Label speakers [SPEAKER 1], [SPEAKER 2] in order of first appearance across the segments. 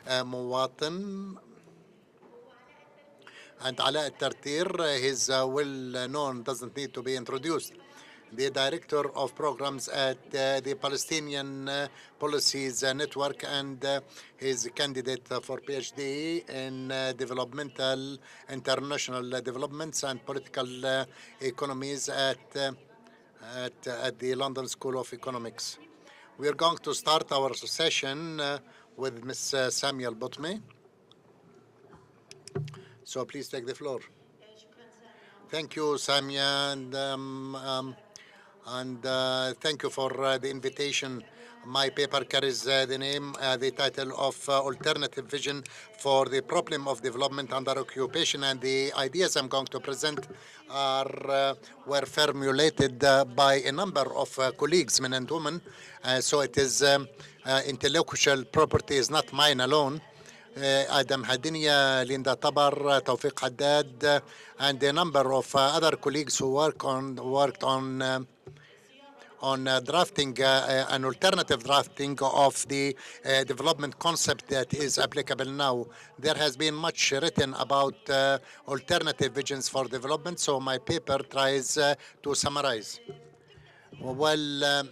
[SPEAKER 1] Muwatin and Ala Tartir. He's well known, doesn't need to be introduced. The director of programs at the Palestinian Policies Network, and he's a candidate for PhD in developmental international developments and political economies at the London School of Economics. We are going to start our session with Ms. Samuel Botme. So please take the floor. Thank you, Samia, and thank you for the invitation. My paper carries the title of Alternative Vision for the Problem of Development Under Occupation, and the ideas I'm going to present were formulated by a number of colleagues, men and women. So it is intellectual property is not mine alone. Adam Hadinia, Linda Tabar, Tawfiq Haddad, and a number of other colleagues who worked on drafting an alternative drafting of the development concept that is applicable now. There has been much written about alternative visions for development, so my paper tries to summarize. Well,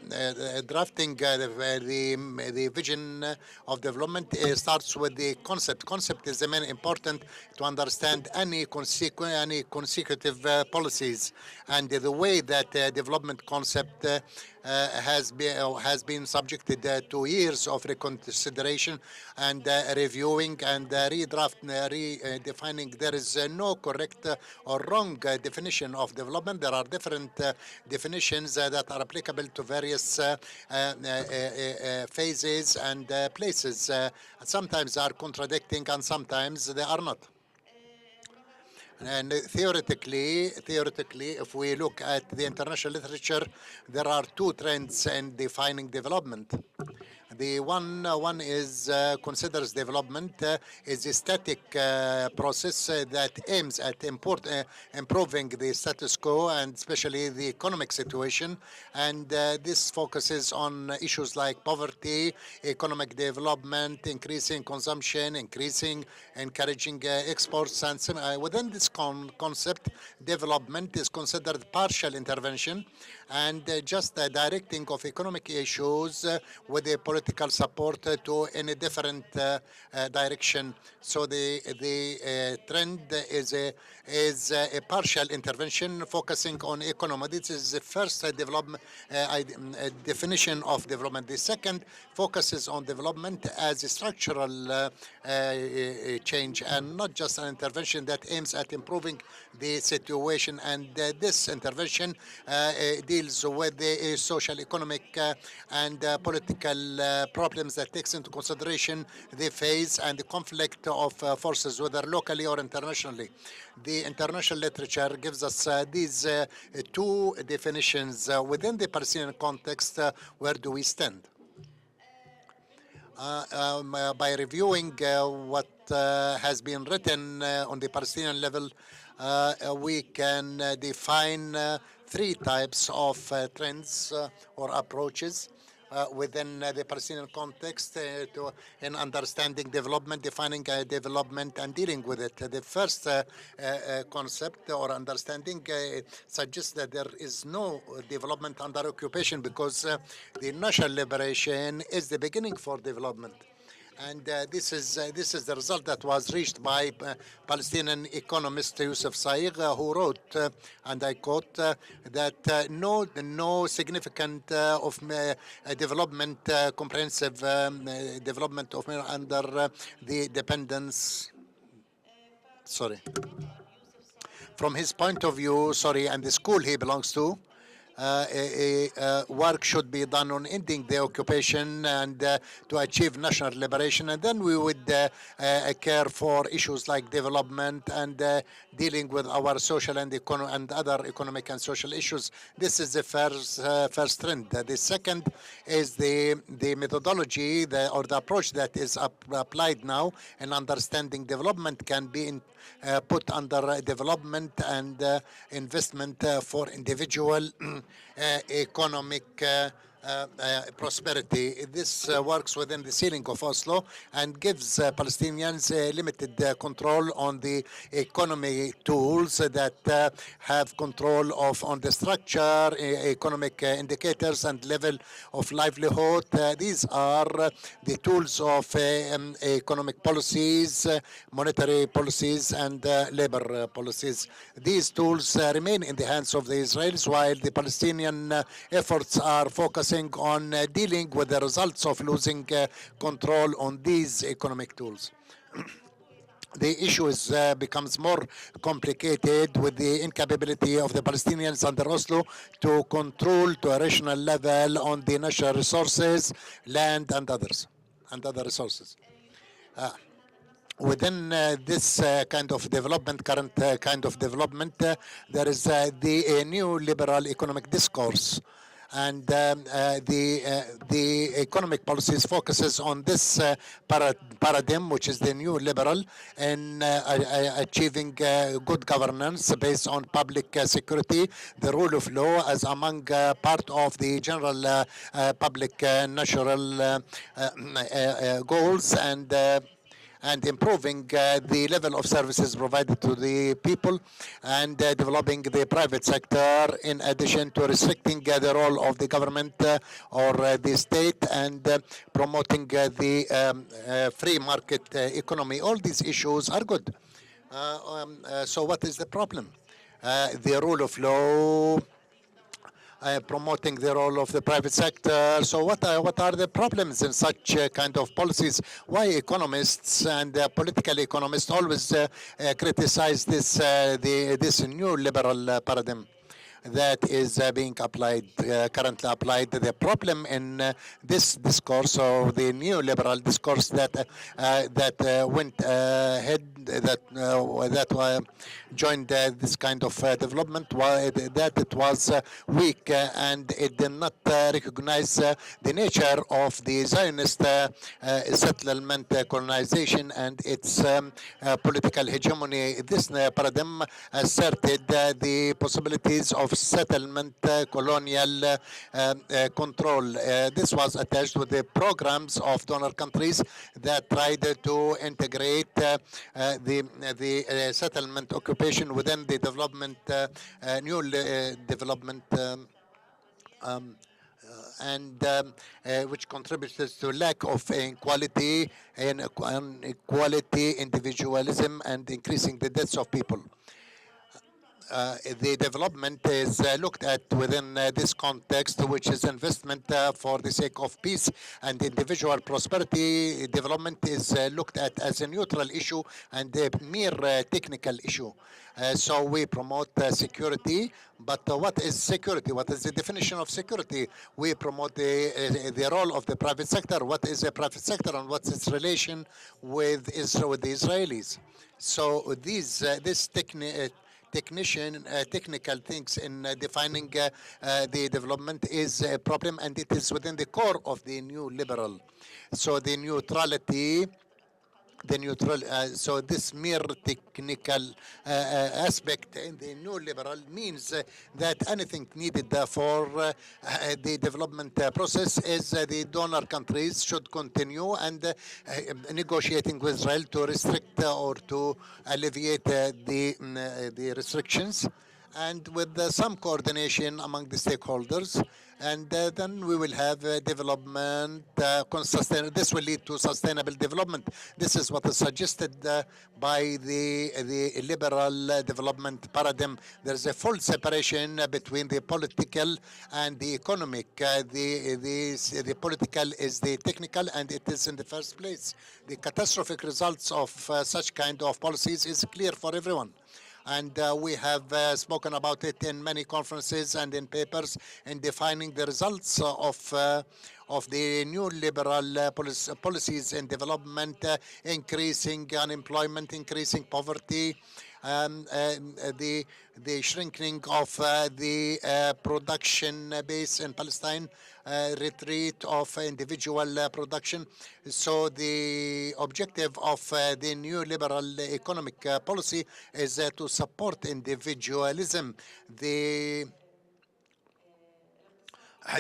[SPEAKER 1] drafting the vision of development starts with the concept. Concept is the main important to understand any consecutive policies, and the way that development concept has been subjected to years of reconsideration and reviewing and redefining. There is no correct or wrong definition of development. There are different definitions that are applicable to various phases and places. Sometimes they are contradicting and sometimes they are not. And theoretically, if we look at the international literature, there are two trends in defining development. The one is considers development is a static process that aims at improving the status quo and especially the economic situation. And this focuses on issues like poverty, economic development, increasing consumption, encouraging exports. And within this concept, development is considered partial intervention and just directing of economic issues with a political support to in a different direction. So the trend is a partial intervention focusing on economy. This is the first development definition of development. The second focuses on development as a structural change and not just an intervention that aims at improving the situation. And this intervention deals with the social, economic, and political problems that takes into consideration the phase and the conflict of forces, whether locally or internationally. The international literature gives us these two definitions. Within the Palestinian context, where do we stand? By reviewing what has been written on the Palestinian level, we can define three types of trends or approaches within the Palestinian context in understanding development, defining development and dealing with it. The first concept or understanding suggests that there is no development under occupation because the national liberation is the beginning for development. And this is the result that was reached by Palestinian economist Youssef Saigh, who wrote, and I quote, that no significant of development, comprehensive development of under the dependence. Sorry. From his point of view, and the school he belongs to, work should be done on ending the occupation and to achieve national liberation, and then we would care for issues like development and dealing with our social and other economic and social issues. This is the first trend. The second is the methodology or the approach that is applied now in understanding development can be put under development and investment for individual economic prosperity. This works within the ceiling of Oslo and gives Palestinians limited control on the economy tools that have control of on the structure, economic indicators, and level of livelihood. These are the tools of economic policies, monetary policies, and labor policies. These tools remain in the hands of the Israelis, while the Palestinian efforts are focusing on dealing with the results of losing control on these economic tools. The issue becomes more complicated with the incapability of the Palestinians under Oslo to control to a rational level on the natural resources, land, and other resources. Within this kind of development, current kind of development, there is the new liberal economic discourse. And the economic policies focuses on this paradigm, which is the new liberal, in achieving good governance based on public security, the rule of law as among part of the general public natural goals, and improving the level of services provided to the people, and developing the private sector, in addition to restricting the role of the government or the state, and promoting the free market economy. All these issues are good. So what is the problem? The rule of law, promoting the role of the private sector. So what are the problems in such kind of policies? Why economists and political economists always criticize this new liberal paradigm that is being applied, currently applied? The problem in this discourse, or the neoliberal discourse that went ahead, that joined this kind of development, that it was weak, and it did not recognize the nature of the Zionist settlement, colonization, and its political hegemony. This paradigm asserted the possibilities of settlement, colonial control. This was attached with the programs of donor countries that tried to integrate the settlement occupation within the development, new development, and which contributes to lack of inequality, individualism, and increasing the deaths of people. The development is looked at within this context, which is investment for the sake of peace and individual prosperity. Development is looked at as a neutral issue and a mere technical issue. So we promote security, but what is security? What is the definition of security? We promote the role of the private sector. What is a private sector, and what's its relation with Israel, with the Israelis? So this technical things in defining the development is a problem, and it is within the core of the new liberal. So the neutrality, so this mere technical aspect in the new liberal means that anything needed for the development process is the donor countries should continue and negotiating with Israel to restrict or to alleviate the restrictions, and with some coordination among the stakeholders, and then we will have development. This will lead to sustainable development. This is what is suggested by the liberal development paradigm. There is a full separation between the political and the economic. The political is the technical, and it is in the first place. The catastrophic results of such kind of policies is clear for everyone. And we have spoken about it in many conferences and in papers in defining the results of the new liberal policies in development, increasing unemployment, increasing poverty, the shrinking of the production base in Palestine, retreat of individual production. So the objective of the new liberal economic policy is to support individualism.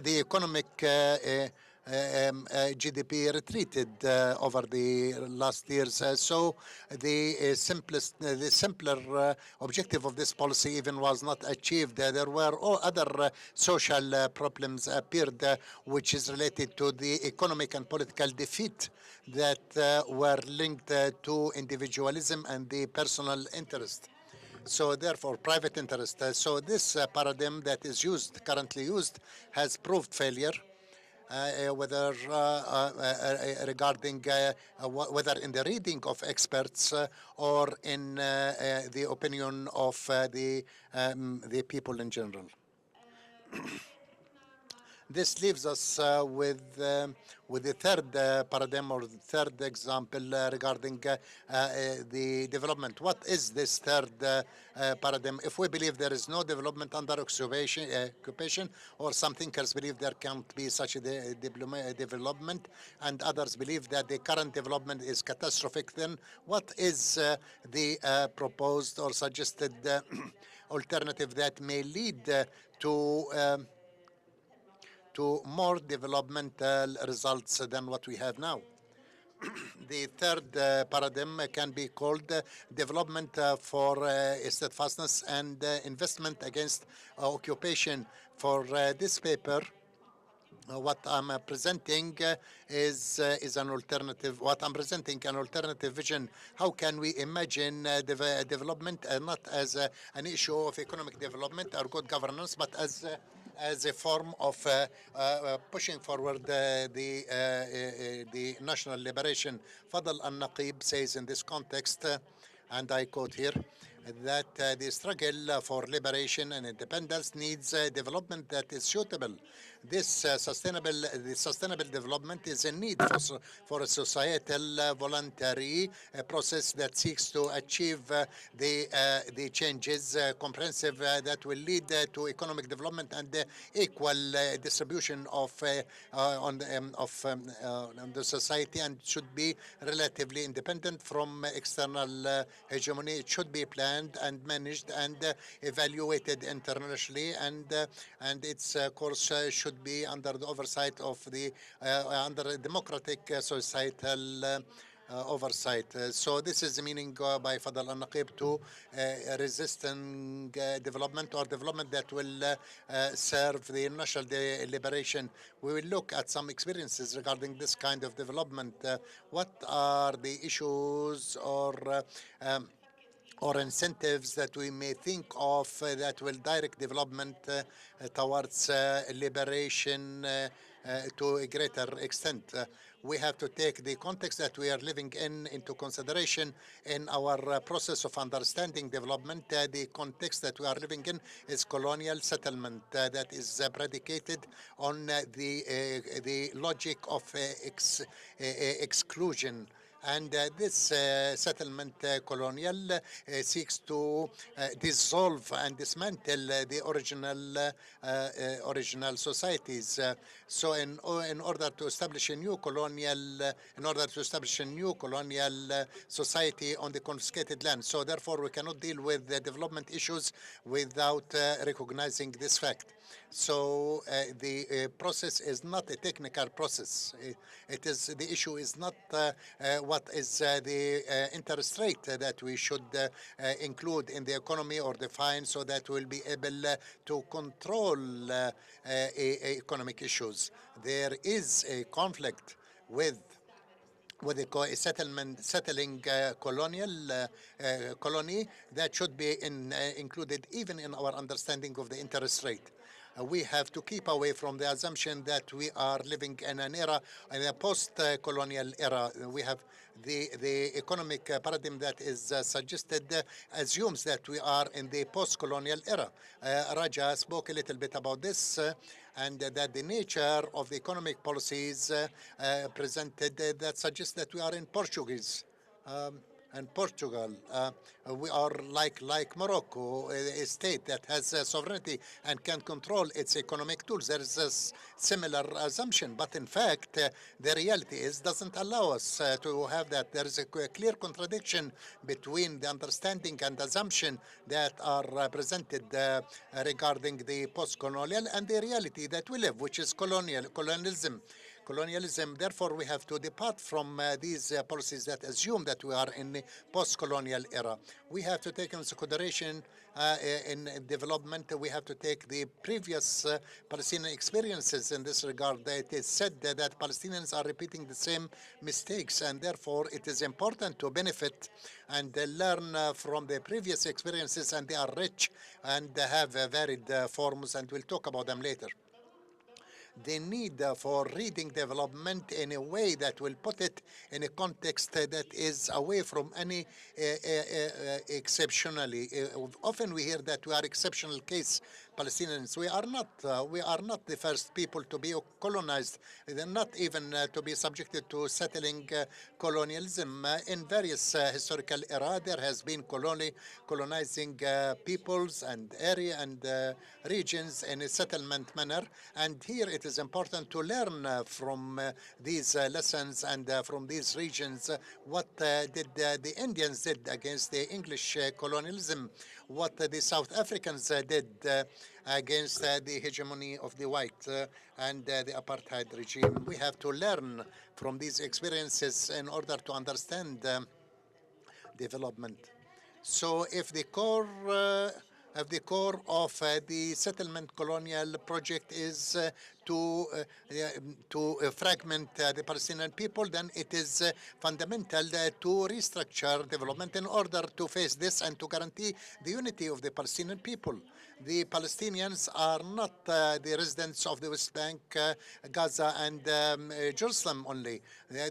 [SPEAKER 1] the economic GDP retreated over the last years. So the simpler objective of this policy even was not achieved. There were all other social problems appeared, which is related to the economic and political defeat that were linked to individualism and the personal interest. So therefore, private interest. So this paradigm that is currently used, has proved failure. Whether regarding whether in the reading of experts or in the opinion of the people in general. This leaves us with the third paradigm or the third example regarding the development. What is this third paradigm? If we believe there is no development under occupation, or some thinkers believe there can't be such a development, and others believe that the current development is catastrophic, then what is the proposed or suggested alternative that may lead to more developmental results than what we have now? The third paradigm can be called development for steadfastness and investment against occupation. For this paper, what I'm presenting is an alternative. What I'm presenting, an alternative vision. How can we imagine development not as an issue of economic development or good governance, but as a form of pushing forward the national liberation? Fadl al-Naqib says in this context, and I quote here, that the struggle for liberation and independence needs development that is suitable. This sustainable development is a need for a societal voluntary process that seeks to achieve the changes comprehensive that will lead to economic development and equal distribution of the society, and should be relatively independent from external hegemony. It should be planned and managed and evaluated internationally, and its course should be under the oversight of the under a democratic societal oversight. So this is the meaning by Fadl al-Naqib to resisting development, or development that will serve the national liberation. We will look at some experiences regarding this kind of development. What are the issues or incentives that we may think of that will direct development towards liberation to a greater extent? We have to take the context that we are living in into consideration in our process of understanding development. The context that we are living in is colonial settlement that is predicated on the logic of exclusion. And this settlement colonial seeks to dissolve and dismantle the original societies. So in order to establish a new colonial society on the confiscated land. So therefore, we cannot deal with the development issues without recognizing this fact. So the process is not a technical process. The issue is not what is the interest rate that we should include in the economy or define, so that we'll be able to control economic issues. There is a conflict with a settling colony that should be included even in our understanding of the interest rate. We have to keep away from the assumption that we are living in an era, in a post-colonial era. We have the economic paradigm that is suggested assumes that we are in the post-colonial era. Raja spoke a little bit about this, and that the nature of the economic policies presented that suggests that we are in Portuguese. and Portugal. We are like Morocco, a state that has sovereignty and can control its economic tools. There is a similar assumption, but in fact, the reality is doesn't allow us to have that. There is a clear contradiction between the understanding and assumption that are presented regarding the post-colonial and the reality that we live, which is colonialism. Therefore, we have to depart from these policies that assume that we are in the post-colonial era. We have to take into consideration in development, we have to take the previous Palestinian experiences in this regard. It is said that Palestinians are repeating the same mistakes, and therefore it is important to benefit and learn from the previous experiences, and they are rich and have varied forms, and we'll talk about them later. The need for reading development in a way that will put it in a context that is away from any exceptionally. Often we hear that we are exceptional case Palestinians. We are not. We are not the first people to be colonized, not even to be subjected to settling colonialism. In various historical era, there has been colonizing peoples and area and regions in a settlement manner. And here it is important to learn from these lessons and from these regions what did the Indians did against the English colonialism, what the South Africans did against the hegemony of the white and the apartheid regime. We have to learn from these experiences in order to understand development. So if the core of the settlement colonial project is to fragment the Palestinian people, then it is fundamental to restructure development in order to face this and to guarantee the unity of the Palestinian people. The Palestinians are not the residents of the West Bank, Gaza, and Jerusalem only.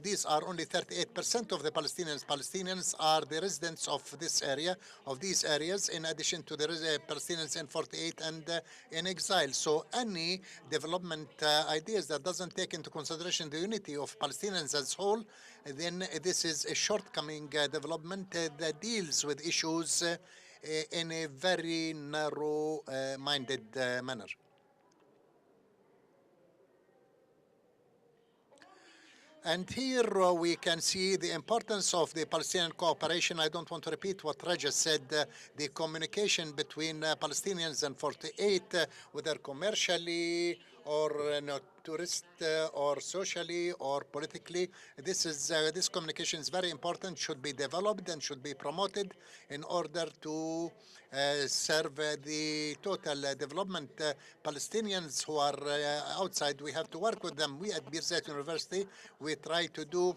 [SPEAKER 1] These are only 38% of the Palestinians. Palestinians are the residents of this area, of these areas, in addition to the Palestinians in 48 and in exile. So any development ideas that doesn't take into consideration the unity of Palestinians as whole, then this is a shortcoming development that deals with issues in a very narrow-minded manner. And here we can see the importance of the Palestinian cooperation. I don't want to repeat what Raja said. The communication between Palestinians and 48, whether commercially or tourist or socially or politically, this communication is very important, should be developed and should be promoted in order to serve the total development. Palestinians who are outside, we have to work with them. We at Birzeit University, we try to do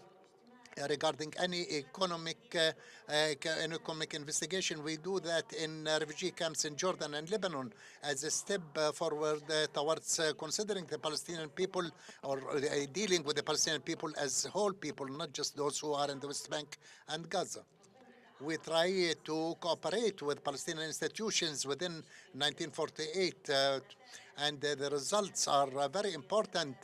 [SPEAKER 1] regarding any economic investigation. We do that in refugee camps in Jordan and Lebanon as a step forward towards considering the Palestinian people or dealing with the Palestinian people as whole people, not just those who are in the West Bank and Gaza. We try to cooperate with Palestinian institutions within 1948, and the results are very important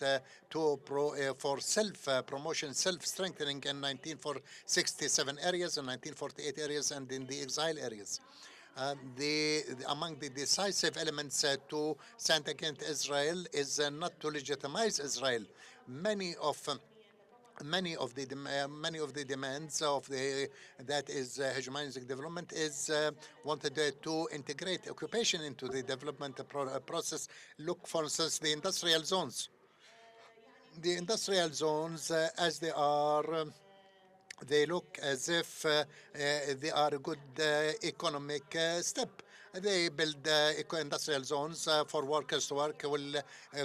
[SPEAKER 1] for self-promotion, self-strengthening in 1967 areas, and 1948 areas, and in the exile areas. Among the decisive elements to stand against Israel is not to legitimize Israel. Many of the demands of that is hegemonizing development is wanted to integrate occupation into the development process. Look, for instance, the industrial zones. The industrial zones, as they are, they look as if they are a good economic step. They build industrial zones for workers to work, will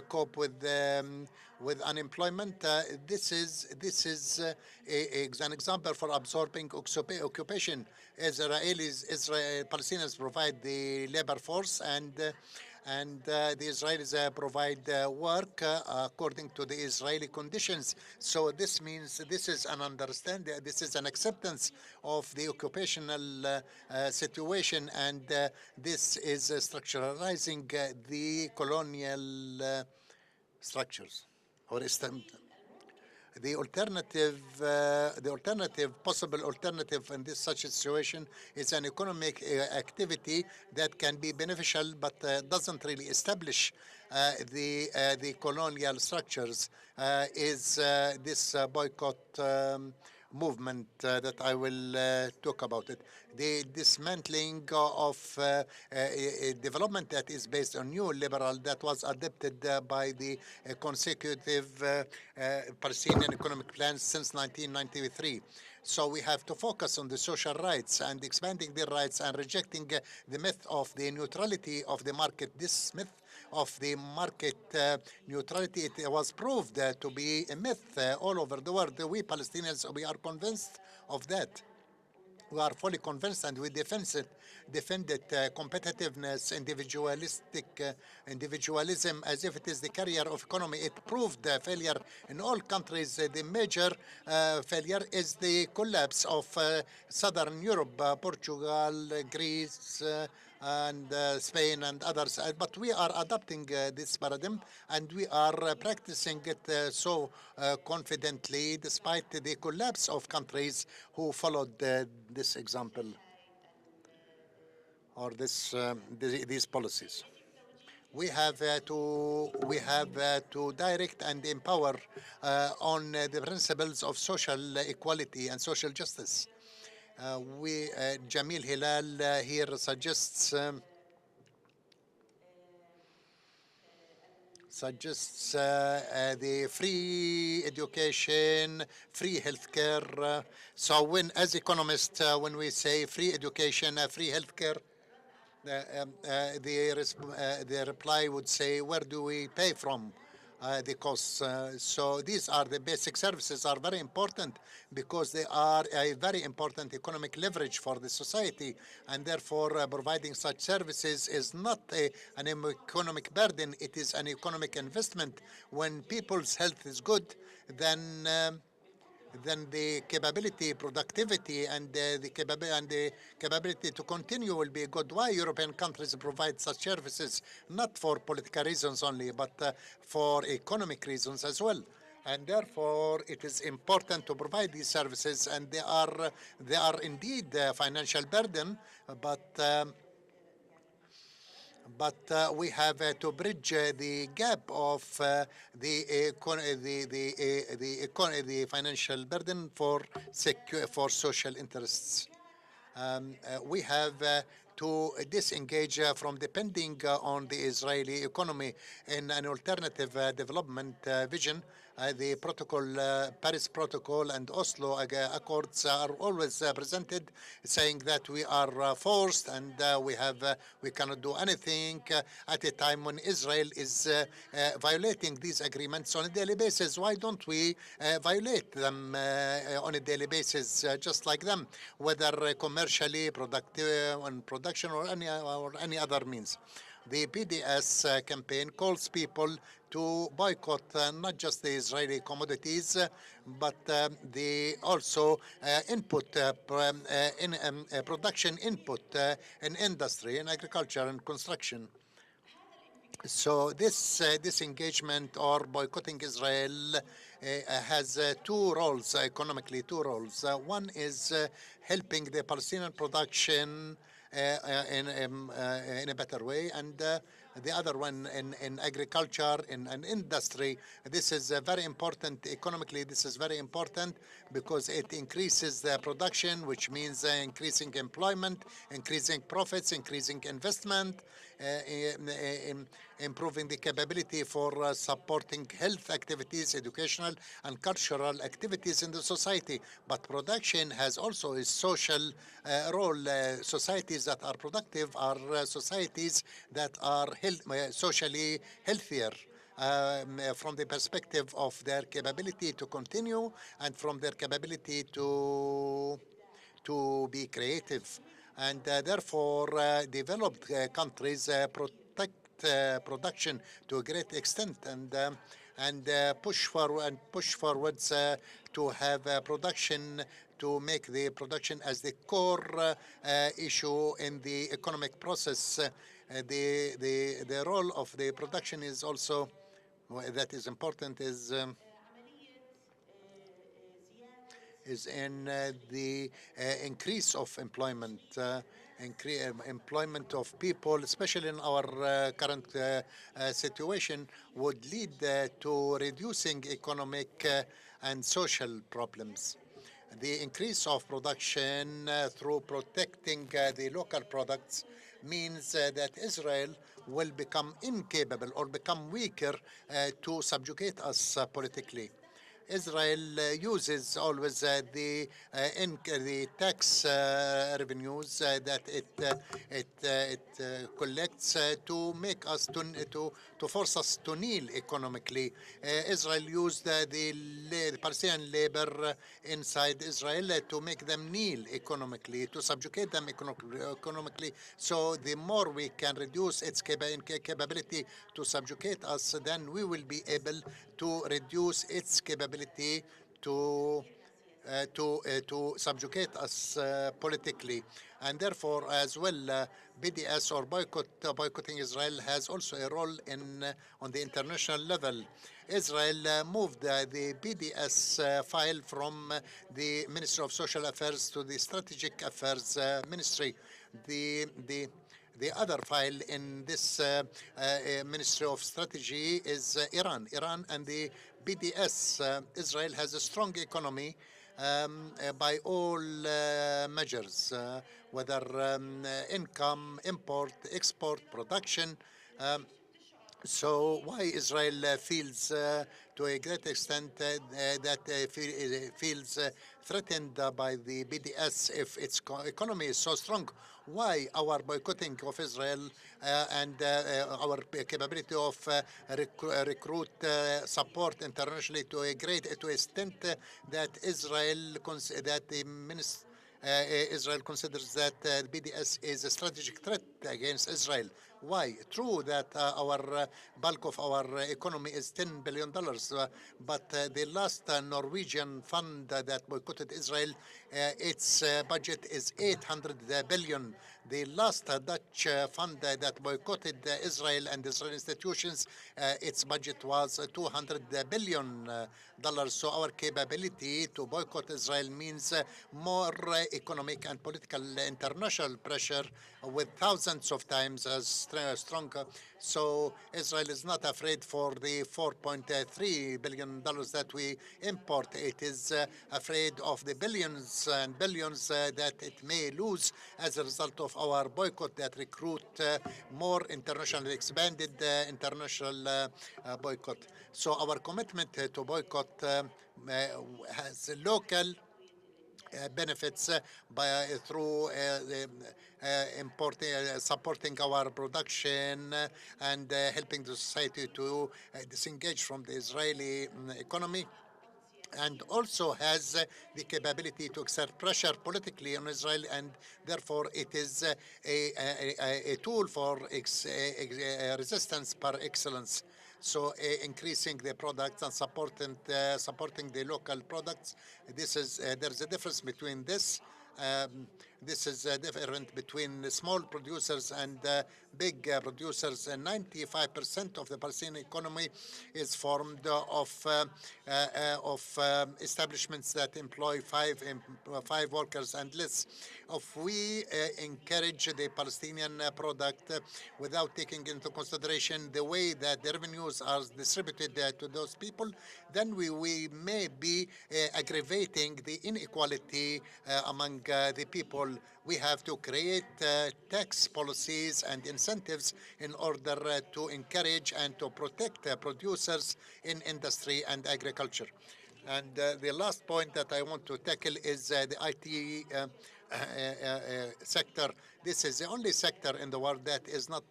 [SPEAKER 1] cope with unemployment. This is an example for absorbing occupation. Palestinians provide the labor force, and the Israelis provide work according to the Israeli conditions. So this means this is an understanding, this is an acceptance of the occupational situation, and this is structuralizing the colonial structures or possible alternative in this such a situation is an economic activity that can be beneficial, but doesn't really establish the colonial structures. Is this boycott movement that I will talk about it. The dismantling of a development that is based on neoliberal that was adopted by the consecutive Palestinian economic plans since 1993. So we have to focus on the social rights and expanding their rights and rejecting the myth of the neutrality of the market. This myth of the market neutrality, it was proved to be a myth all over the world. We Palestinians, we are convinced of that. We are fully convinced and we defended competitiveness, individualism as if it is the carrier of economy. It proved failure in all countries. The major failure is the collapse of Southern Europe, Portugal, Greece, and Spain and others. But we are adopting this paradigm and we are practicing it so confidently despite the collapse of countries who followed this example or these policies. We have to direct and empower on the principles of social equality and social justice. Jamil Hilal here suggests the free education, free healthcare. So when, as economists, when we say free education, free healthcare, the reply would say, where do we pay from the costs? So these are the basic services are very important because they are a very important economic leverage for the society, and therefore providing such services is not an economic burden, it is an economic investment. When people's health is good, then the capability, productivity, and the capability to continue will be good. Why European countries provide such services, not for political reasons only, but for economic reasons as well. And therefore, it is important to provide these services, and they are indeed a financial burden, but we have to bridge the gap of the financial burden for social interests. We have to disengage from depending on the Israeli economy in an alternative development vision. The Paris Protocol and Oslo Accords are always presented saying that we are forced and we cannot do anything at a time when Israel is violating these agreements on a daily basis. Why don't we violate them on a daily basis just like them, whether commercially, productive, on production or any other means? The BDS campaign calls people to boycott not just the Israeli commodities, but also production input in industry, in agriculture and construction. So this engagement or boycotting Israel has two roles, economically two roles. One is helping the Palestinian production in a better way, and the other one in agriculture, in industry. This is very important economically. This is very important because it increases the production, which means increasing employment, increasing profits, increasing investment, improving the capability for supporting health activities, educational and cultural activities in the society. But production has also a social role. Societies that are productive are societies that are socially healthier. From the perspective of their capability to continue and from their capability to be creative. And therefore, developed countries protect production to a great extent and push forwards to have production, to make the production as the core issue in the economic process. The role of the production is also that is important is is in the increase of employment. Employment of people, especially in our current situation, would lead to reducing economic and social problems. The increase of production through protecting the local products means that Israel will become incapable or become weaker to subjugate us politically. Israel uses always the tax revenues that it collects to make us to force us to kneel economically. Israel used the Palestinian labor inside Israel to make them kneel economically, to subjugate them economically. So the more we can reduce its capability to subjugate us, then we will be able to reduce its capability to to subjugate us politically. And therefore, as well, BDS or boycotting Israel has also a role in on the international level. Israel moved the BDS file from the Ministry of Social Affairs to the Strategic Affairs Ministry. The other file in this Ministry of Strategy is Iran. Iran and the BDS. Israel has a strong economy by all measures, whether income, import, export, production. Um, so why Israel feels to a great extent that feels threatened by the BDS if its economy is so strong? Why our boycotting of Israel and our capability of recruit support internationally to a great to extent that that the minister Israel considers that BDS is a strategic threat against Israel. Why? True that our bulk of our economy is $10 billion, but the last Norwegian fund that boycotted Israel, its budget is 800 billion. The last Dutch fund that boycotted Israel and Israeli institutions, its budget was $200 billion. So our capability to boycott Israel means more economic and political international pressure with thousands of times as stronger. So Israel is not afraid for the $4.3 billion that we import. It is afraid of the billions and billions that it may lose as a result of our boycott that recruit more internationally expanded international boycott. So our commitment to boycott has local benefits by through importing, supporting our production and helping the society to disengage from the Israeli economy, and also has the capability to exert pressure politically on Israel, and therefore it is a tool for resistance par excellence. So increasing the products and supporting the local products. This is there's a difference between this. Um, this is different between small producers and big producers. 95% of the Palestinian economy is formed of establishments that employ five workers and less. If we encourage the Palestinian product without taking into consideration the way that the revenues are distributed to those people, then we may be aggravating the inequality among the people. We have to create tax policies and incentives in order to encourage and to protect producers in industry and agriculture. And the last point that I want to tackle is the IT sector. This is the only sector in the world that is not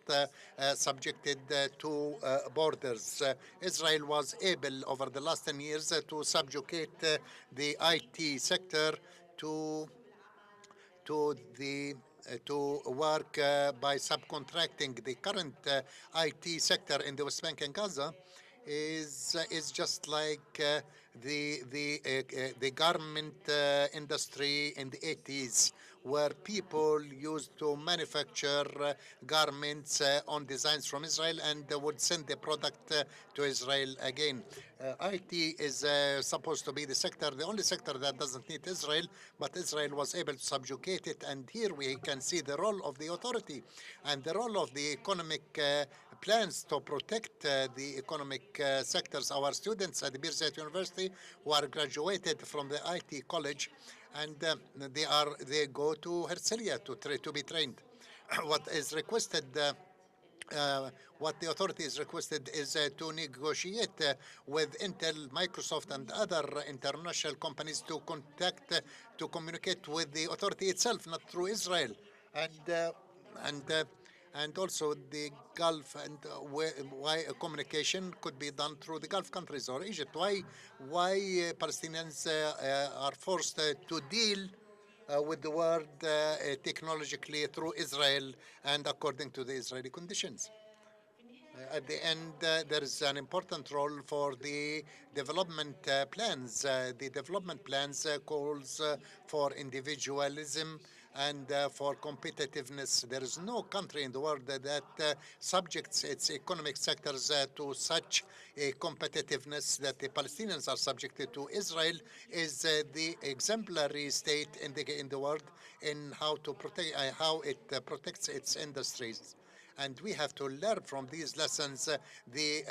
[SPEAKER 1] subjected to borders. Israel was able over the last 10 years to subjugate the IT sector to to work by subcontracting. The current IT sector in the West Bank and Gaza is just like the garment industry in the 80s, where people used to manufacture garments on designs from Israel and would send the product to Israel again. IT is supposed to be the only sector that doesn't need Israel, but Israel was able to subjugate it. And here we can see the role of the authority and the role of the economic plans to protect the economic sectors. Our students at the Birzeit University who are graduated from the IT college, and they go to Herzliya to be trained. What is requested what the authorities requested is to negotiate with Intel, Microsoft, and other international companies to to communicate with the authority itself, not through Israel, and uh, and uh, and also the Gulf, and why a communication could be done through the Gulf countries or Egypt. Why Palestinians are forced to deal with the world technologically through Israel and according to the Israeli conditions. At the end, there is an important role for the development plans. The development plans calls for individualism and for competitiveness. There is no country in the world that subjects its economic sectors to such a competitiveness that the Palestinians are subjected to. Israel is the exemplary state in the world in how to protect how it protects its industries, and we have to learn from these lessons. The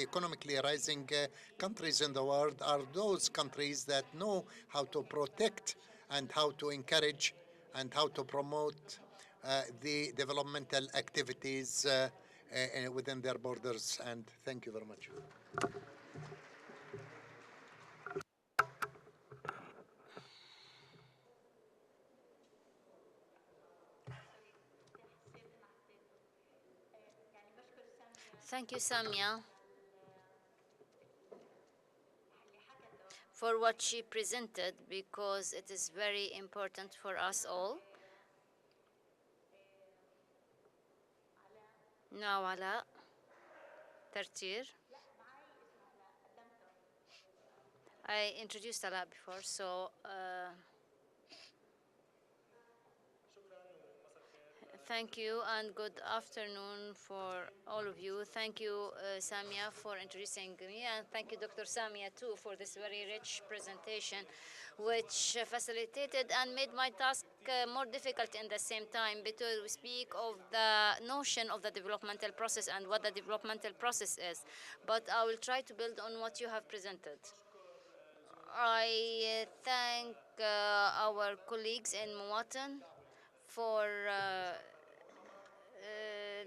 [SPEAKER 1] economically rising countries in the world are those countries that know how to protect and how to encourage and how to promote the developmental activities within their borders. And thank you very much.
[SPEAKER 2] Thank you, Samia, for what she presented because it is very important for us all. Now, Ala Tartir. I introduced Ala before, so thank you and good afternoon for all of you. Thank you, Samia, for introducing me, and thank you, Dr. Samia, too, for this very rich presentation, which facilitated and made my task more difficult in the same time, because we speak of the notion of the developmental process and what the developmental process is. But I will try to build on what you have presented. I thank our colleagues in Muwatin for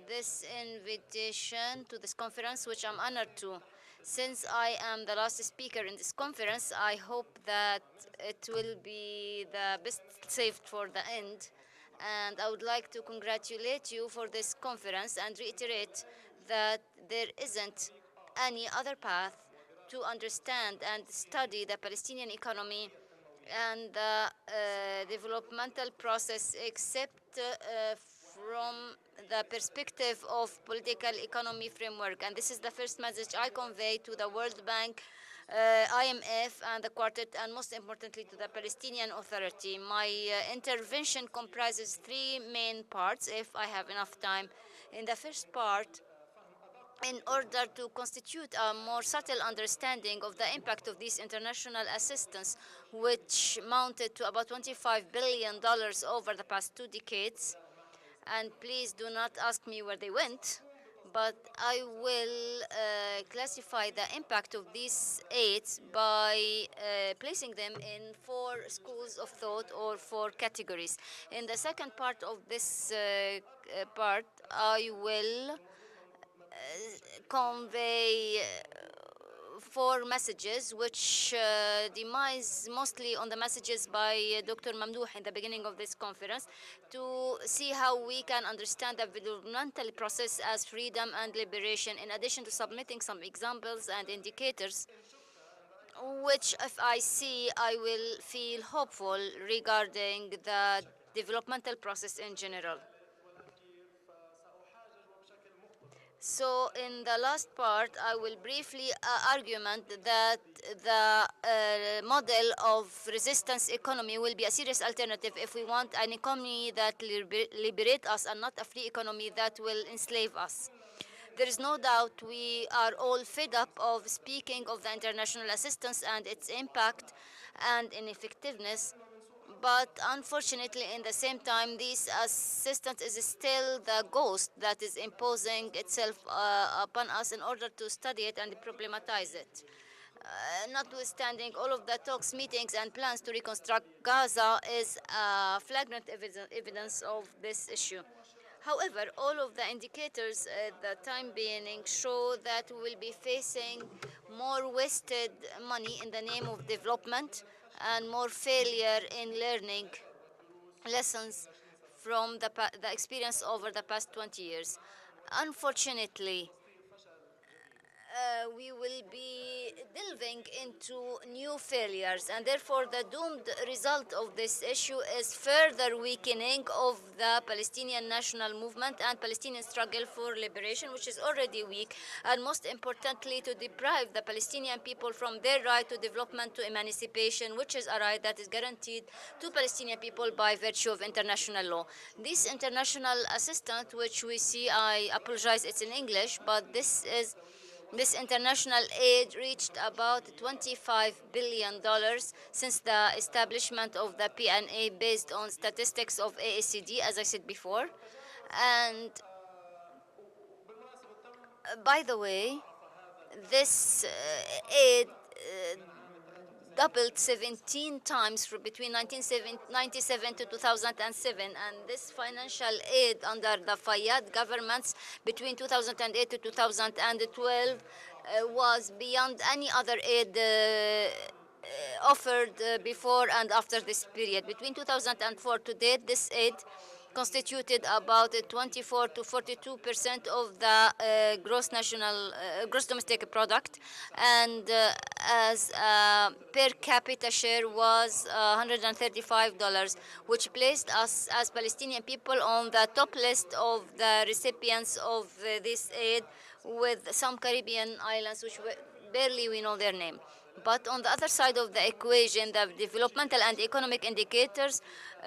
[SPEAKER 2] this invitation to this conference, which I'm honored to. Since I am the last speaker in this conference, I hope that it will be the best saved for the end. And I would like to congratulate you for this conference and reiterate that there isn't any other path to understand and study the Palestinian economy and the developmental process except from the perspective of political economy framework. And this is the first message I convey to the World Bank, IMF, and the Quartet, and most importantly to the Palestinian Authority. My intervention comprises three main parts, if I have enough time. In the first part, in order to constitute a more subtle understanding of the impact of this international assistance, which mounted to about $25 billion over the past 2 decades. And please do not ask me where they went, but I will classify the impact of these aids by placing them in 4 schools of thought or 4 categories. In the second part of this part, I will convey 4 messages, which demise mostly on the messages by Dr. Mamdouh in the beginning of this conference, to see how we can understand the developmental process as freedom and liberation, in addition to submitting some examples and indicators, which if I see, I will feel hopeful regarding the developmental process in general. So in the last part, I will briefly argument that the model of resistance economy will be a serious alternative if we want an economy that liberate us and not a free economy that will enslave us. There is no doubt we are all fed up of speaking of the international assistance and its impact and ineffectiveness. But unfortunately, in the same time, this assistance is still the ghost that is imposing itself upon us in order to study it and problematize it. Notwithstanding all of the talks, meetings, and plans to reconstruct Gaza is flagrant evidence of this issue. However, all of the indicators at the time being show that we will be facing more wasted money in the name of development and more failure in learning lessons from the experience over the past 20 years. Unfortunately, we will be delving into new failures, and therefore the doomed result of this issue is further weakening of the Palestinian national movement and Palestinian struggle for liberation, which is already weak, and most importantly, to deprive the Palestinian people from their right to development, to emancipation, which is a right that is guaranteed to Palestinian people by virtue of international law. This international assistance, which we see, I apologize, it's in English, but this international aid reached about $25 billion since the establishment of the PNA based on statistics of AACD, as I said before. And by the way, this aid doubled 17 times between 1997 to 2007, and this financial aid under the Fayyad governments between 2008 to 2012 was beyond any other aid offered before and after this period. Between 2004 to date, this aid constituted about 24 to 42% of the gross domestic product, and as per capita share was $135, which placed us as Palestinian people on the top list of the recipients of this aid, with some Caribbean islands which barely we know their name. But on the other side of the equation, the developmental and economic indicators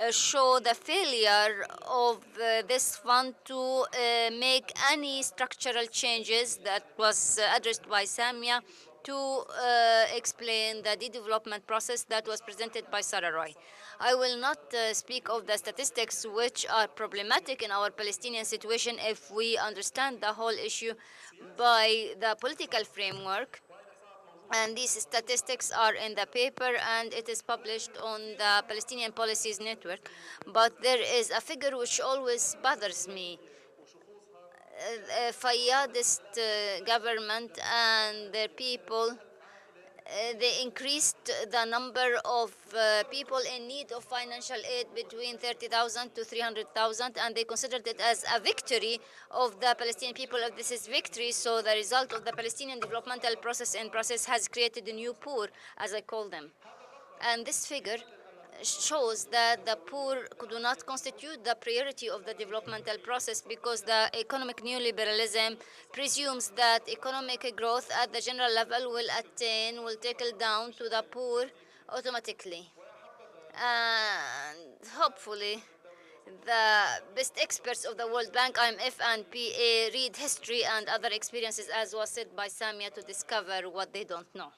[SPEAKER 2] show the failure of this fund to make any structural changes that was addressed by Samia to explain the de-development process that was presented by Sarah Roy. I will not speak of the statistics which are problematic in our Palestinian situation if we understand the whole issue by the political framework, and these statistics are in the paper and it is published on the Palestinian Policies Network. But there is a figure which always bothers me. Fayyadist government and their people, they increased the number of people in need of financial aid between 30,000 to 300,000, and they considered it as a victory of the Palestinian people. If this is victory, so the result of the Palestinian developmental process has created a new poor, as I call them. And this figure shows that the poor do not constitute the priority of the developmental process, because the economic neoliberalism presumes that economic growth at the general level will trickle down to the poor automatically. And hopefully, the best experts of the World Bank, IMF, and PA read history and other experiences, as was said by Samia, to discover what they don't know.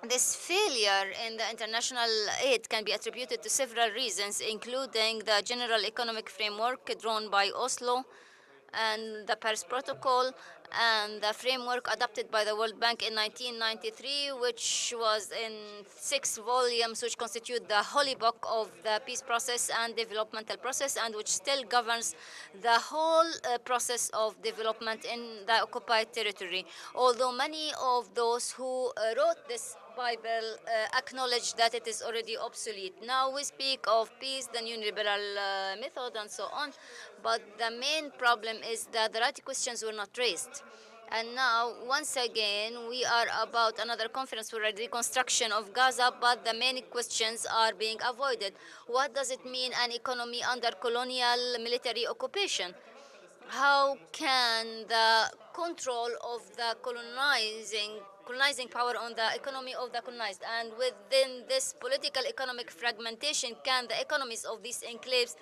[SPEAKER 2] This failure in the international aid can be attributed to several reasons, including the general economic framework drawn by Oslo and the Paris Protocol, and the framework adopted by the World Bank in 1993, which was in 6 volumes, which constitute the holy book of the peace process and developmental process, and which still governs the whole process of development in the occupied territory. Although many of those who wrote this Bible acknowledge that it is already obsolete. Now we speak of peace, the new liberal method, and so on. But the main problem is that the right questions were not raised. And now, once again, we are about another conference for a reconstruction of Gaza, but the main questions are being avoided. What does it mean, an economy under colonial military occupation? How can the control of the colonizing power on the economy of the colonized, and within this political economic fragmentation, can the economies of these enclaves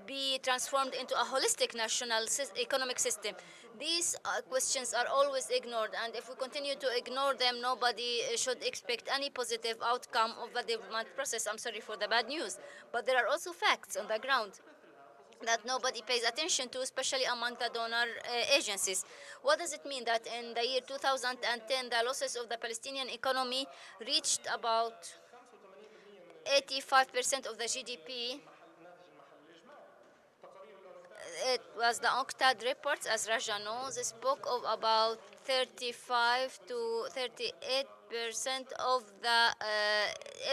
[SPEAKER 2] be transformed into a holistic national economic system? These questions are always ignored, and if we continue to ignore them, nobody should expect any positive outcome of the development process. I'm sorry for the bad news, but there are also facts on the ground that nobody pays attention to, especially among the donor agencies. What does it mean that in the year 2010, the losses of the Palestinian economy reached about 85% of the GDP? It was the UNCTAD reports, as Raja knows, spoke of about 35 to 38% of the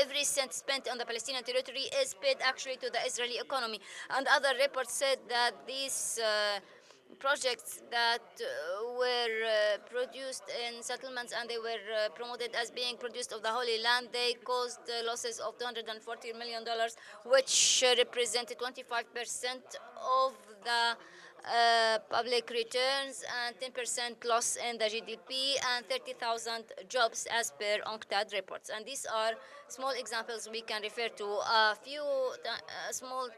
[SPEAKER 2] every cent spent on the Palestinian territory is paid actually to the Israeli economy. And other reports said that these projects that were produced in settlements and they were promoted as being produced of the Holy Land, they caused losses of $240 million, which represented 25% of the public returns and 10% loss in the GDP and 30,000 jobs as per UNCTAD reports. And these are small examples we can refer to. A few small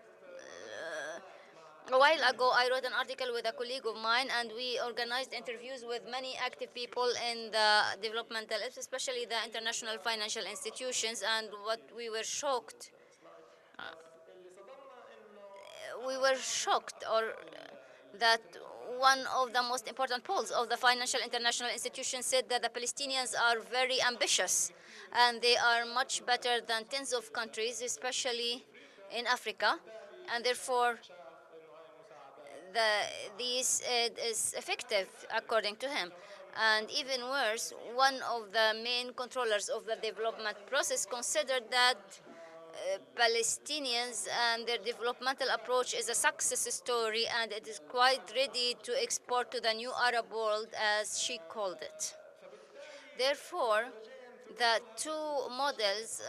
[SPEAKER 2] a while ago, I wrote an article with a colleague of mine, and we organized interviews with many active people in the developmental, especially the international financial institutions. And what we were shocked, or that one of the most important polls of the financial international institutions said that the Palestinians are very ambitious, and they are much better than tens of countries, especially in Africa, and therefore the, this is effective, according to him. And even worse, one of the main controllers of the development process considered that Palestinians and their developmental approach is a success story, and it is quite ready to export to the new Arab world, as she called it. Therefore, the two models,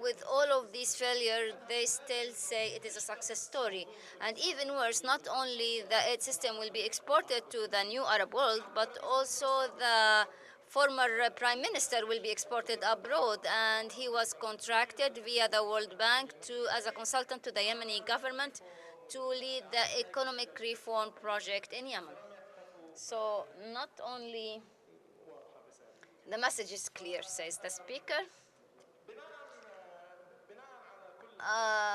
[SPEAKER 2] with all of these failures, they still say it is a success story. And even worse, not only the aid system will be exported to the new Arab world, but also the former prime minister will be exported abroad, and he was contracted via the World Bank as a consultant to the Yemeni government to lead the economic reform project in Yemen. So not only the message is clear, says the speaker.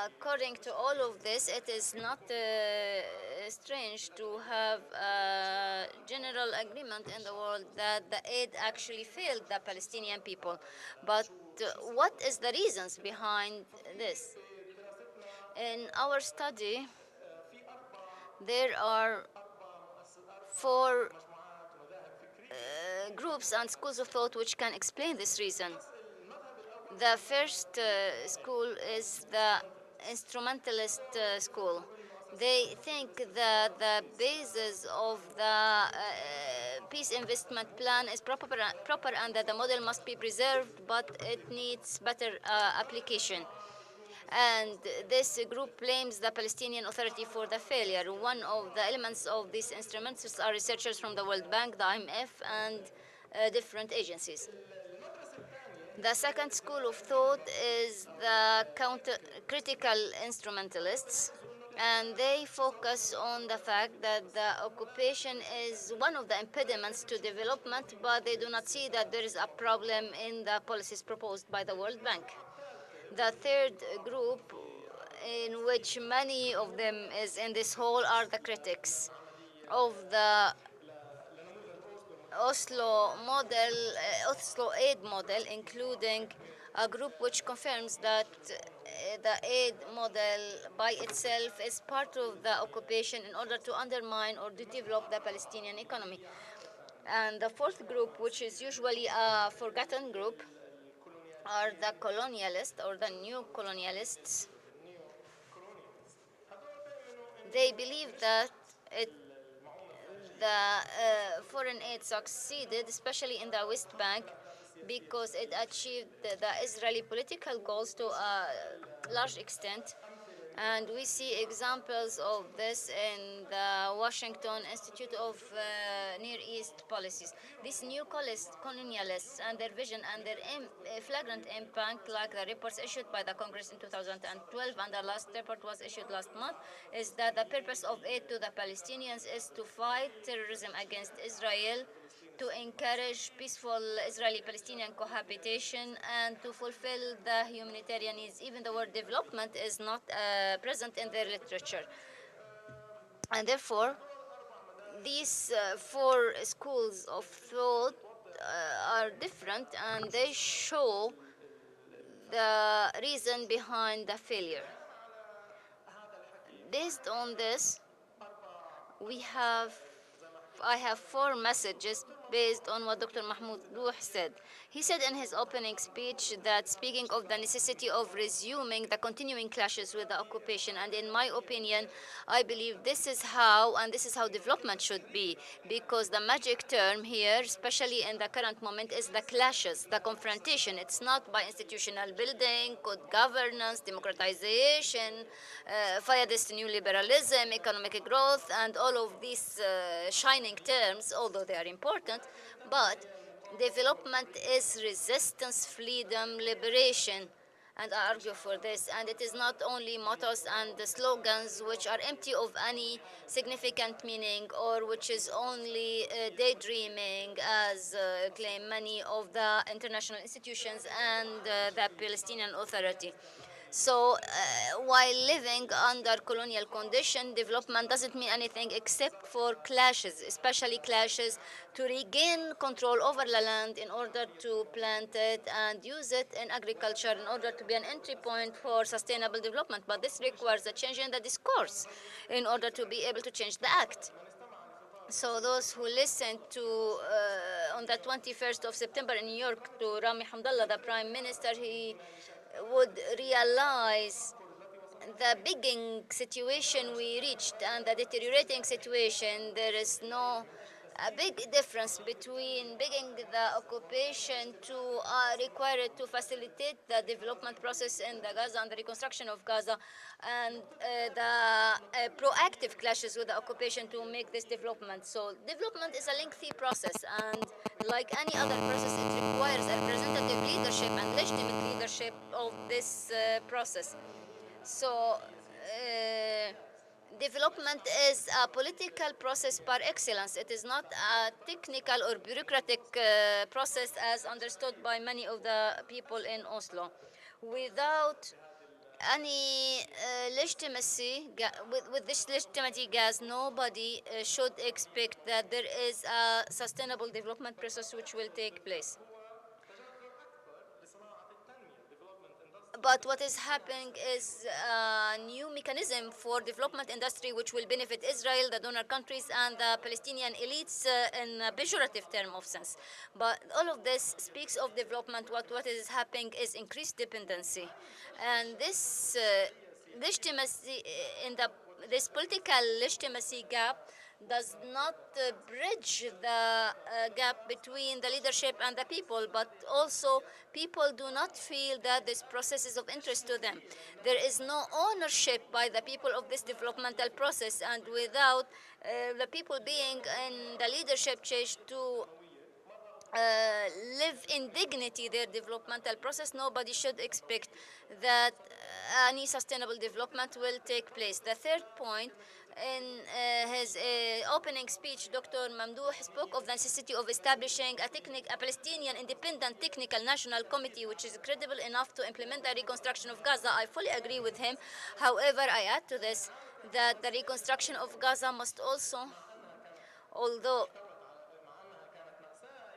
[SPEAKER 2] According to all of this, it is not strange to have a general agreement in the world that the aid actually failed the Palestinian people. But what is the reasons behind this? In our study, there are four groups and schools of thought which can explain this reason. The first school is the instrumentalist school. They think that the basis of the peace investment plan is proper and that the model must be preserved, but it needs better application. And this group blames the Palestinian Authority for the failure. One of the elements of these instruments are researchers from the World Bank, the IMF, and different agencies. The second school of thought is the critical instrumentalists, and they focus on the fact that the occupation is one of the impediments to development, but they do not see that there is a problem in the policies proposed by the World Bank. The third group, in which many of them is in this hall, are the critics of the Oslo model, Oslo aid model, including a group which confirms that the aid model by itself is part of the occupation in order to undermine or to develop the Palestinian economy. And the fourth group, which is usually a forgotten group, are the colonialists or the new colonialists. They believe that the foreign aid succeeded, especially in the West Bank, because it achieved the Israeli political goals to a large extent. And we see examples of this in the Washington Institute of Near East Policies. These new colonialists and their vision and their flagrant impact, like the reports issued by the Congress in 2012 and the last report was issued last month, is that the purpose of aid to the Palestinians is to fight terrorism against Israel, to encourage peaceful Israeli-Palestinian cohabitation and to fulfill the humanitarian needs. Even the word development is not present in their literature. And therefore, these four schools of thought are different and they show the reason behind the failure. Based on this, we have I have four messages based on what Dr. Mahmoud Ruh said. He said in his opening speech that speaking of the necessity of resuming the continuing clashes with the occupation, and in my opinion, I believe this is how, and this is how development should be, because the magic term here, especially in the current moment, is the clashes, the confrontation. It's not by institutional building, good governance, democratization, via this new liberalism, economic growth, and all of these shining terms, although they are important, but development is resistance, freedom, liberation. And I argue for this. And it is not only mottos and slogans which are empty of any significant meaning or which is only daydreaming, as claim many of the international institutions and the Palestinian Authority. So while living under colonial condition, development doesn't mean anything except for clashes, especially clashes to regain control over the land in order to plant it and use it in agriculture in order to be an entry point for sustainable development. But this requires a change in the discourse in order to be able to change the act. So those who listened to on the 21st of September in New York to Rami Hamdallah, the Prime Minister, he would realize the beginning situation we reached and the deteriorating situation. There is no a big difference between beginning the occupation to required to facilitate the development process in the Gaza and the reconstruction of Gaza, and the proactive clashes with the occupation to make this development. So development is a lengthy process, and like any other process, it requires a representative leadership and legitimate leadership of this process. So, development is a political process par excellence. It is not a technical or bureaucratic process as understood by many of the people in Oslo. Without any legitimacy, with this legitimacy gas, nobody should expect that there is a sustainable development process which will take place. But what is happening is a new mechanism for development industry which will benefit Israel, the donor countries, and the Palestinian elites in a pejorative term of sense. But all of this speaks of development. What is happening is increased dependency. And this legitimacy in the this political legitimacy gap does not bridge the gap between the leadership and the people, but also people do not feel that this process is of interest to them. There is no ownership by the people of this developmental process, and without the people being in the leadership change to live in dignity their developmental process, nobody should expect that any sustainable development will take place. The third point, in his opening speech, Dr. Mamdouh spoke of the necessity of establishing a Palestinian independent technical national committee which is credible enough to implement the reconstruction of Gaza. I fully agree with him. However, I add to this that the reconstruction of Gaza must also, although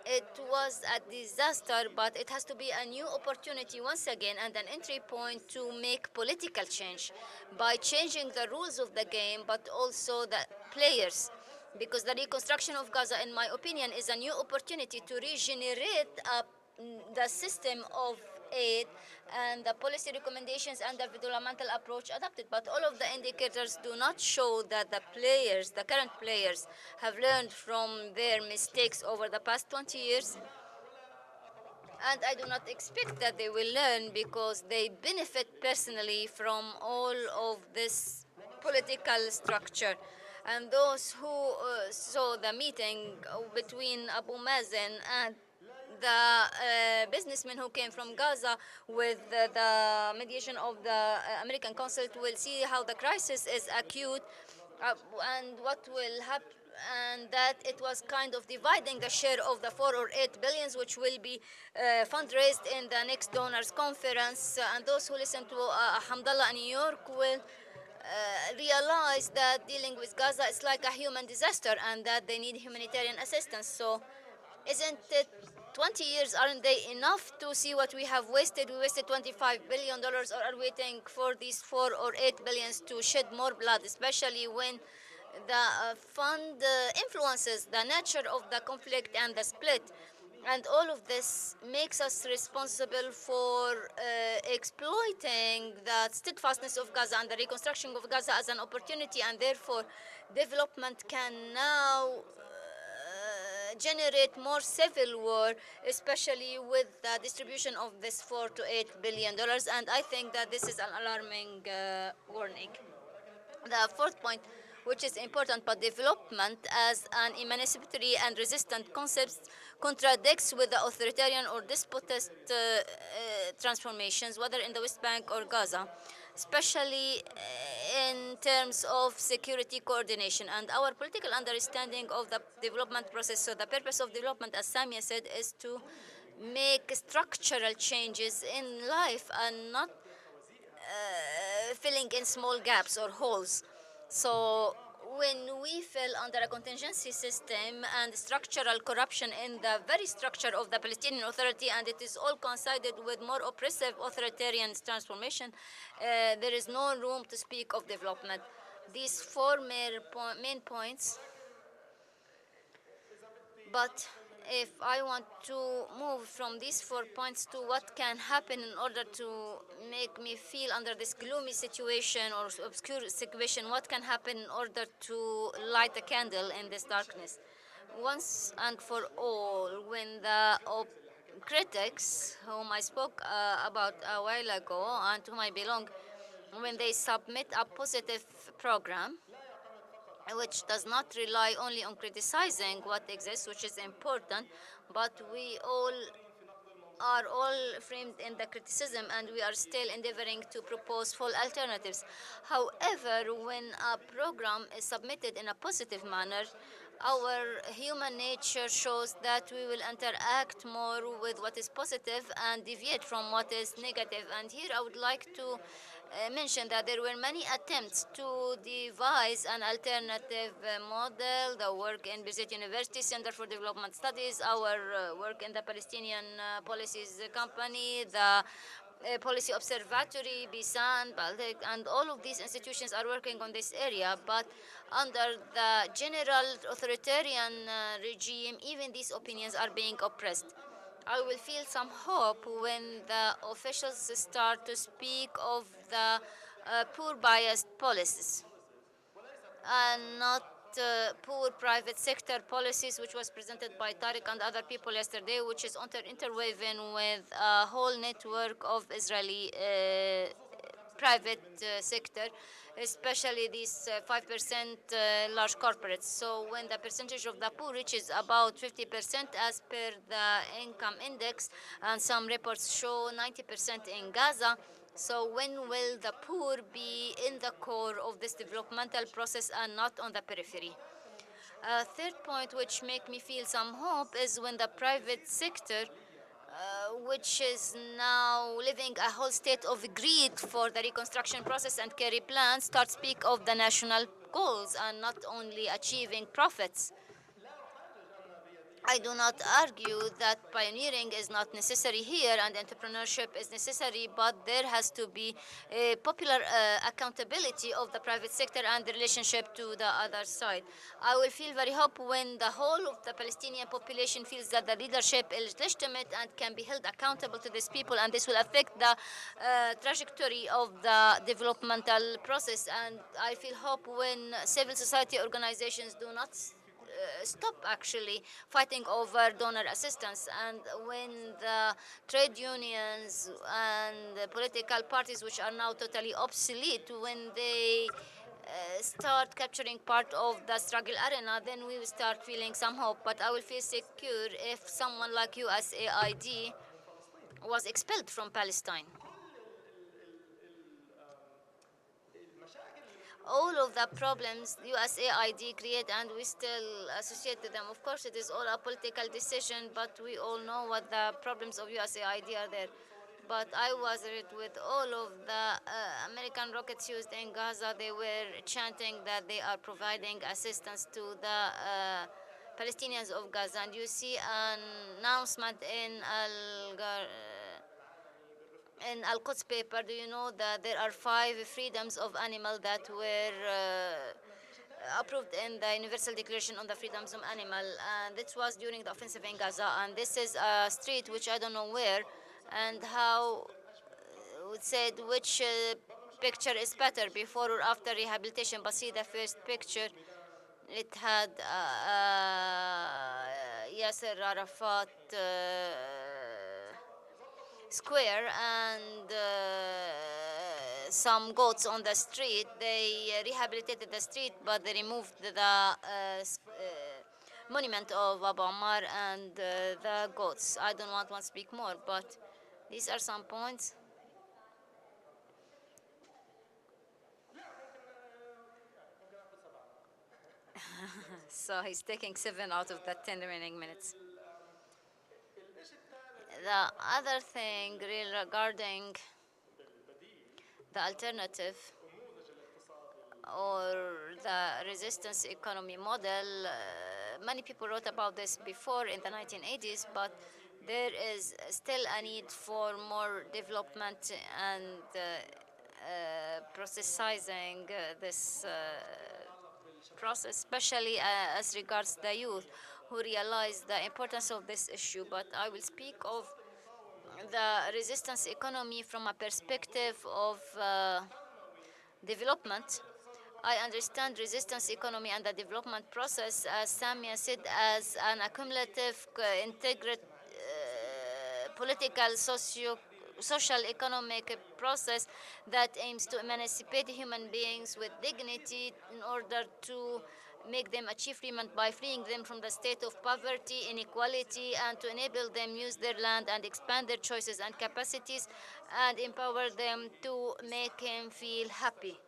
[SPEAKER 2] it was a disaster, but it has to be a new opportunity once again and an entry point to make political change by changing the rules of the game, but also the players. Because the reconstruction of Gaza, in my opinion, is a new opportunity to regenerate the system of aid and the policy recommendations and the developmental approach adopted. But all of the indicators do not show that the players, the current players, have learned from their mistakes over the past 20 years. And I do not expect that they will learn because they benefit personally from all of this political structure. And those who saw the meeting between Abu Mazen and the businessmen who came from Gaza with the mediation of the American consulate will see how the crisis is acute uh, and what will happen, and that it was kind of dividing the share of the 4 or 8 billions which will be fundraised in the next donors conference. And those who listen to Hamdallah in New York will realize that dealing with Gaza is like a human disaster and that they need humanitarian assistance. So isn't it 20 years, aren't they enough to see what we have wasted? We wasted $25 billion, or are waiting for these 4 or 8 billions to shed more blood, especially when the fund influences the nature of the conflict and the split. And all of this makes us responsible for exploiting the steadfastness of Gaza and the reconstruction of Gaza as an opportunity, and therefore development can now generate more civil war, especially with the distribution of this $4 to $8 billion. And I think that this is an alarming warning. The fourth point, which is important, but development as an emancipatory and resistant concept contradicts with the authoritarian or despotist transformations, whether in the West Bank or Gaza, especially in terms of security coordination and our political understanding of the development process. So the purpose of development, as Samia said, is to make structural changes in life and not filling in small gaps or holes. So when we fell under a contingency system and structural corruption in the very structure of the Palestinian Authority, and it is all coincided with more oppressive authoritarian transformation, there is no room to speak of development. These four main points, but if I want to move from these 4 points to what can happen in order to make me feel under this gloomy situation or obscure situation, what can happen in order to light a candle in this darkness? Once and for all, when the critics, whom I spoke about a while ago and to whom I belong, when they submit a positive program, which does not rely only on criticizing what exists, which is important, but we are all framed in the criticism and we are still endeavoring to propose full alternatives. However, when a program is submitted in a positive manner, our human nature shows that we will interact more with what is positive and deviate from what is negative. And here I would like to mention that there were many attempts to devise an alternative model, the work in Bezet University Center for Development Studies, our work in the Palestinian Policies Company, the Policy Observatory, BISAN, Baltic, and all of these institutions are working on this area. But under the general authoritarian regime, even these opinions are being oppressed. I will feel some hope when the officials start to speak of the poor biased policies and not poor private sector policies, which was presented by Tariq and other people yesterday, which is interwoven with a whole network of Israeli private sector, especially these 5% large corporates. So when the percentage of the poor reaches about 50% as per the income index, and some reports show 90% in Gaza, so when will the poor be in the core of this developmental process and not on the periphery? A third point which make me feel some hope is when the private sector which is now living a whole state of greed for the reconstruction process and carry plans, start speak of the national goals and not only achieving profits. I do not argue that pioneering is not necessary here and entrepreneurship is necessary, but there has to be a popular accountability of the private sector and the relationship to the other side. I will feel very hope when the whole of the Palestinian population feels that the leadership is legitimate and can be held accountable to these people, and this will affect the trajectory of the developmental process. And I feel hope when civil society organizations do not stop actually fighting over donor assistance. And when the trade unions and the political parties, which are now totally obsolete, when they start capturing part of the struggle arena, then we will start feeling some hope. But I will feel secure if someone like USAID was expelled from Palestine. All of the problems USAID create and we still associate to them. Of course, it is all a political decision, but we all know what the problems of USAID are there. But I was read with all of the American rockets used in Gaza. They were chanting that they are providing assistance to the Palestinians of Gaza. And you see an announcement in Al-Quds paper. Do you know that there are 5 freedoms of animal that were approved in the Universal Declaration on the Freedoms of Animal? And this was during the offensive in Gaza. And this is a street which I don't know where and how it said which picture is better, before or after rehabilitation. But see the first picture, it had Yasser Arafat square and some goats on the street. They rehabilitated the street, but they removed the monument of Abu Ammar and the goats. I don't want to speak more, but these are some points. So he's taking 7 out of the 10 remaining minutes. The other thing regarding the alternative or the resistance economy model, many people wrote about this before in the 1980s, but there is still a need for more development and processing this process, especially as regards the youth who realize the importance of this issue. But I will speak of the resistance economy from a perspective of development. I understand resistance economy and the development process, as Samia said, as an accumulative, integrated political, social economic process that aims to emancipate human beings with dignity in order to make them achieve freedom by freeing them from the state of poverty, inequality, and to enable them use their land and expand their choices and capacities and empower them to make him feel happy.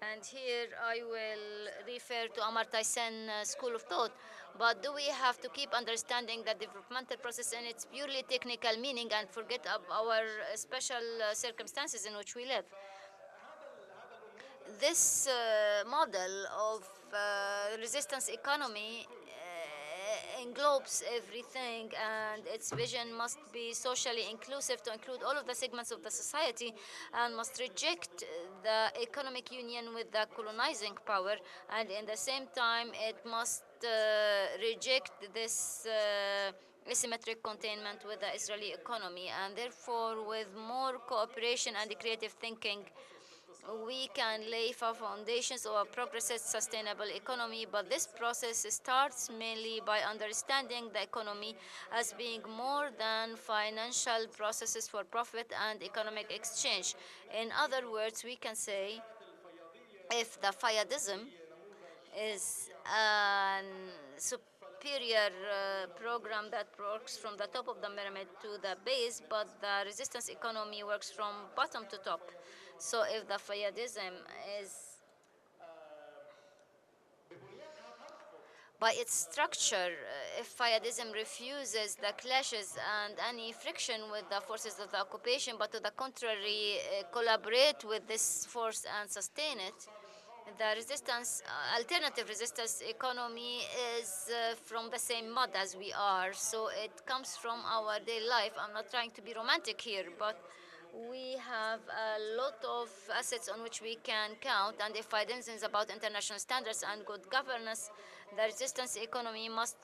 [SPEAKER 2] And here I will refer to Amartya Sen school of thought. But do we have to keep understanding the developmental process in its purely technical meaning and forget our special circumstances in which we live? This model of resistance economy englobes everything, and its vision must be socially inclusive to include all of the segments of the society and must reject the economic union with the colonizing power, and in the same time it must reject this asymmetric containment with the Israeli economy, and therefore with more cooperation and creative thinking we can lay foundations of a progressive sustainable economy. But this process starts mainly by understanding the economy as being more than financial processes for profit and economic exchange. In other words, we can say if the Fayadism is a superior program that works from the top of the pyramid to the base, but the resistance economy works from bottom to top. So if the Fayadism is, by its structure, if Fayadism refuses the clashes and any friction with the forces of the occupation, but to the contrary, collaborate with this force and sustain it, the resistance, alternative resistance economy is from the same mud as we are. So it comes from our daily life. I'm not trying to be romantic here, but we have a lot of assets on which we can count. And if Fayadism is about international standards and good governance, the resistance economy must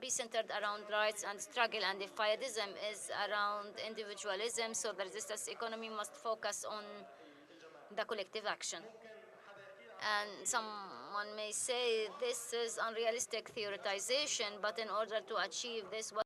[SPEAKER 2] be centered around rights and struggle. And if Fayadism is around individualism, so the resistance economy must focus on the collective action. And some Someone may say this is unrealistic theoretization, but in order to achieve this, what